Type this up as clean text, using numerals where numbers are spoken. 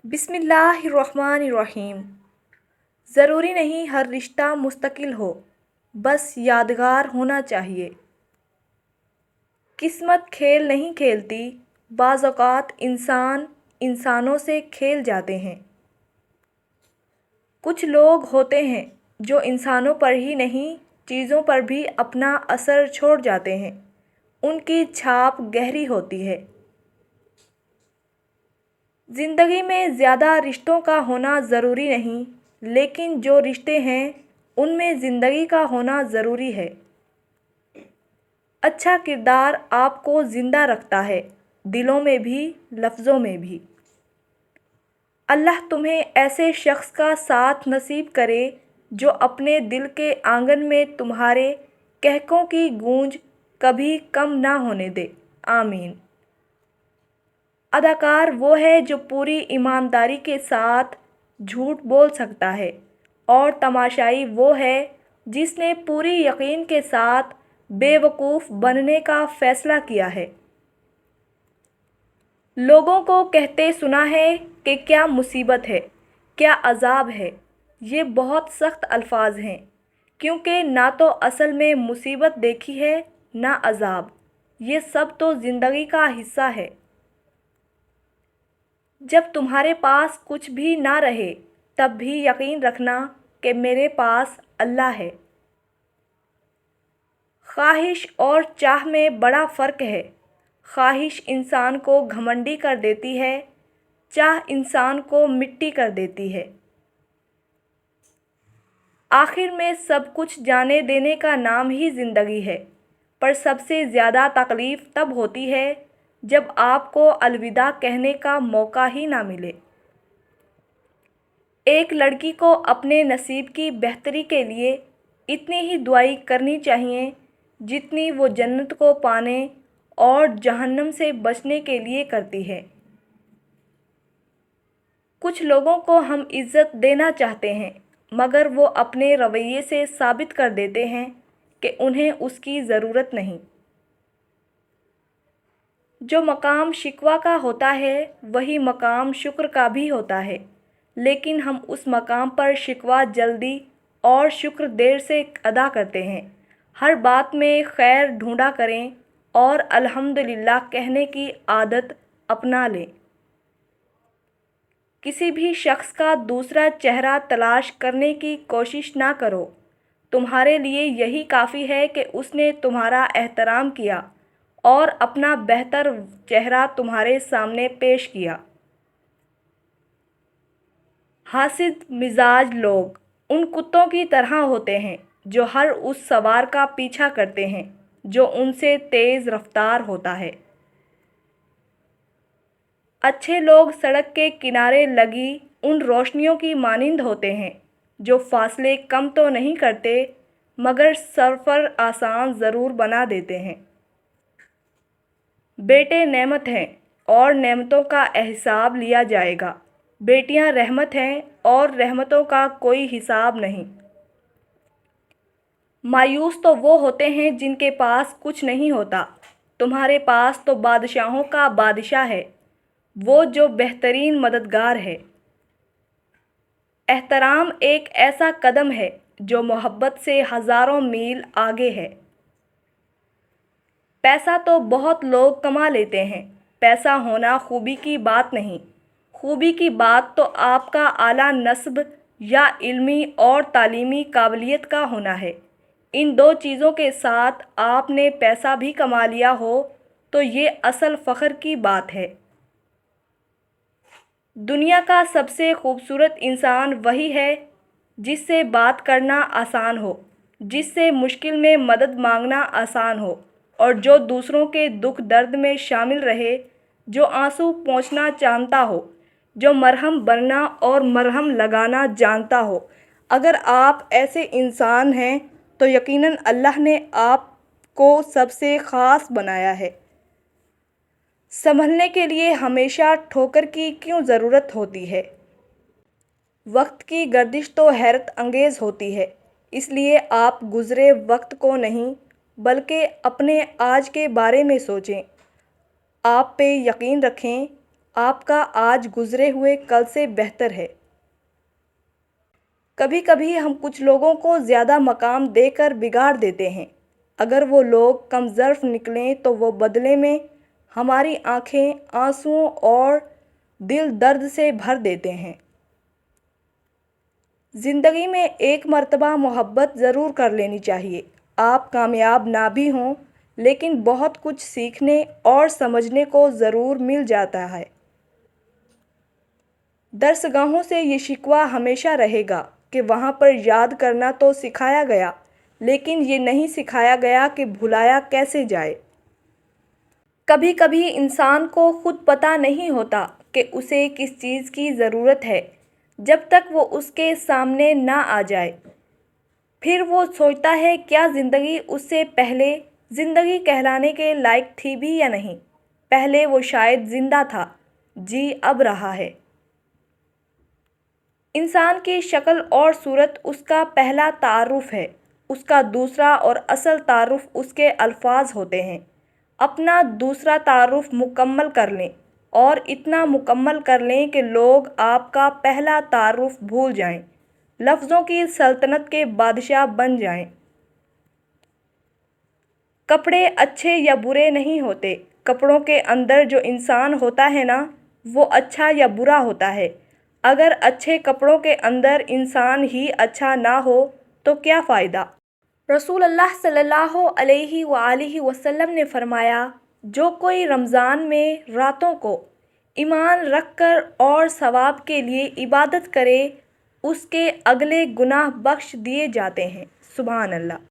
بسم اللہ الرحمن الرحیم۔ ضروری نہیں ہر رشتہ مستقل ہو، بس یادگار ہونا چاہیے۔ قسمت کھیل نہیں کھیلتی، بعض اوقات انسان انسانوں سے کھیل جاتے ہیں۔ کچھ لوگ ہوتے ہیں جو انسانوں پر ہی نہیں چیزوں پر بھی اپنا اثر چھوڑ جاتے ہیں، ان کی چھاپ گہری ہوتی ہے۔ زندگی میں زیادہ رشتوں کا ہونا ضروری نہیں، لیکن جو رشتے ہیں ان میں زندگی کا ہونا ضروری ہے۔ اچھا کردار آپ کو زندہ رکھتا ہے، دلوں میں بھی، لفظوں میں بھی۔ اللہ تمہیں ایسے شخص کا ساتھ نصیب کرے جو اپنے دل کے آنگن میں تمہارے قہقہوں کی گونج کبھی کم نہ ہونے دے، آمین۔ اداکار وہ ہے جو پوری ایمانداری کے ساتھ جھوٹ بول سکتا ہے، اور تماشائی وہ ہے جس نے پوری یقین کے ساتھ بے وقوف بننے کا فیصلہ کیا ہے۔ لوگوں کو کہتے سنا ہے کہ کیا مصیبت ہے، کیا عذاب ہے۔ یہ بہت سخت الفاظ ہیں، کیونکہ نہ تو اصل میں مصیبت دیکھی ہے نہ عذاب، یہ سب تو زندگی کا حصہ ہے۔ جب تمہارے پاس کچھ بھی نہ رہے تب بھی یقین رکھنا کہ میرے پاس اللہ ہے۔ خواہش اور چاہ میں بڑا فرق ہے۔ خواہش انسان کو گھمنڈی کر دیتی ہے، چاہ انسان کو مٹی کر دیتی ہے۔ آخر میں سب کچھ جانے دینے کا نام ہی زندگی ہے، پر سب سے زیادہ تکلیف تب ہوتی ہے جب آپ کو الوداع کہنے کا موقع ہی نہ ملے۔ ایک لڑکی کو اپنے نصیب کی بہتری کے لیے اتنی ہی دعائیں کرنی چاہیے جتنی وہ جنت کو پانے اور جہنم سے بچنے کے لیے کرتی ہے۔ کچھ لوگوں کو ہم عزت دینا چاہتے ہیں، مگر وہ اپنے رویے سے ثابت کر دیتے ہیں کہ انہیں اس کی ضرورت نہیں۔ جو مقام شکوہ کا ہوتا ہے وہی مقام شکر کا بھی ہوتا ہے، لیکن ہم اس مقام پر شکوہ جلدی اور شکر دیر سے ادا کرتے ہیں۔ ہر بات میں خیر ڈھونڈا کریں اور الحمدللہ کہنے کی عادت اپنا لیں۔ کسی بھی شخص کا دوسرا چہرہ تلاش کرنے کی کوشش نہ کرو، تمہارے لیے یہی کافی ہے کہ اس نے تمہارا احترام کیا اور اپنا بہتر چہرہ تمہارے سامنے پیش کیا۔ حاسد مزاج لوگ ان کتوں کی طرح ہوتے ہیں جو ہر اس سوار کا پیچھا کرتے ہیں جو ان سے تیز رفتار ہوتا ہے۔ اچھے لوگ سڑک کے کنارے لگی ان روشنیوں کی مانند ہوتے ہیں جو فاصلے کم تو نہیں کرتے مگر سفر آسان ضرور بنا دیتے ہیں۔ بیٹے نعمت ہیں اور نعمتوں کا حساب لیا جائے گا، بیٹیاں رحمت ہیں اور رحمتوں کا کوئی حساب نہیں۔ مایوس تو وہ ہوتے ہیں جن کے پاس کچھ نہیں ہوتا، تمہارے پاس تو بادشاہوں کا بادشاہ ہے، وہ جو بہترین مددگار ہے۔ احترام ایک ایسا قدم ہے جو محبت سے ہزاروں میل آگے ہے۔ پیسہ تو بہت لوگ کما لیتے ہیں، پیسہ ہونا خوبی کی بات نہیں، خوبی کی بات تو آپ کا اعلیٰ نسب یا علمی اور تعلیمی قابلیت کا ہونا ہے۔ ان دو چیزوں کے ساتھ آپ نے پیسہ بھی کما لیا ہو تو یہ اصل فخر کی بات ہے۔ دنیا کا سب سے خوبصورت انسان وہی ہے جس سے بات کرنا آسان ہو، جس سے مشکل میں مدد مانگنا آسان ہو، اور جو دوسروں کے دکھ درد میں شامل رہے، جو آنسو پونچھنا جانتا ہو، جو مرہم بننا اور مرہم لگانا جانتا ہو۔ اگر آپ ایسے انسان ہیں تو یقیناً اللہ نے آپ کو سب سے خاص بنایا ہے۔ سنبھلنے کے لیے ہمیشہ ٹھوکر کی کیوں ضرورت ہوتی ہے؟ وقت کی گردش تو حیرت انگیز ہوتی ہے، اس لیے آپ گزرے وقت کو نہیں بلکہ اپنے آج کے بارے میں سوچیں۔ آپ پہ یقین رکھیں، آپ کا آج گزرے ہوئے کل سے بہتر ہے۔ کبھی کبھی ہم کچھ لوگوں کو زیادہ مقام دے کر بگاڑ دیتے ہیں۔ اگر وہ لوگ کم ظرف نکلیں تو وہ بدلے میں ہماری آنکھیں آنسوؤں اور دل درد سے بھر دیتے ہیں۔ زندگی میں ایک مرتبہ محبت ضرور کر لینی چاہیے۔ آپ کامیاب نہ بھی ہوں لیکن بہت کچھ سیکھنے اور سمجھنے کو ضرور مل جاتا ہے۔ درسگاہوں سے یہ شکوہ ہمیشہ رہے گا کہ وہاں پر یاد کرنا تو سکھایا گیا لیکن یہ نہیں سکھایا گیا کہ بھلایا کیسے جائے۔ کبھی کبھی انسان کو خود پتہ نہیں ہوتا کہ اسے کس چیز کی ضرورت ہے جب تک وہ اس کے سامنے نہ آ جائے۔ پھر وہ سوچتا ہے کیا زندگی اس سے پہلے زندگی کہلانے کے لائق تھی بھی یا نہیں۔ پہلے وہ شاید زندہ تھا، جی اب رہا ہے۔ انسان کی شکل اور صورت اس کا پہلا تعارف ہے، اس کا دوسرا اور اصل تعارف اس کے الفاظ ہوتے ہیں۔ اپنا دوسرا تعارف مکمل کر لیں اور اتنا مکمل کر لیں کہ لوگ آپ کا پہلا تعارف بھول جائیں، لفظوں کی سلطنت کے بادشاہ بن جائیں۔ کپڑے اچھے یا برے نہیں ہوتے، کپڑوں کے اندر جو انسان ہوتا ہے نا، وہ اچھا یا برا ہوتا ہے۔ اگر اچھے کپڑوں کے اندر انسان ہی اچھا نہ ہو تو کیا فائدہ؟ رسول اللہ صلی اللہ علیہ وآلہ وسلم نے فرمایا، جو کوئی رمضان میں راتوں کو ایمان رکھ کر اور ثواب کے لیے عبادت کرے اس کے اگلے گناہ بخش دیے جاتے ہیں۔ سبحان اللہ۔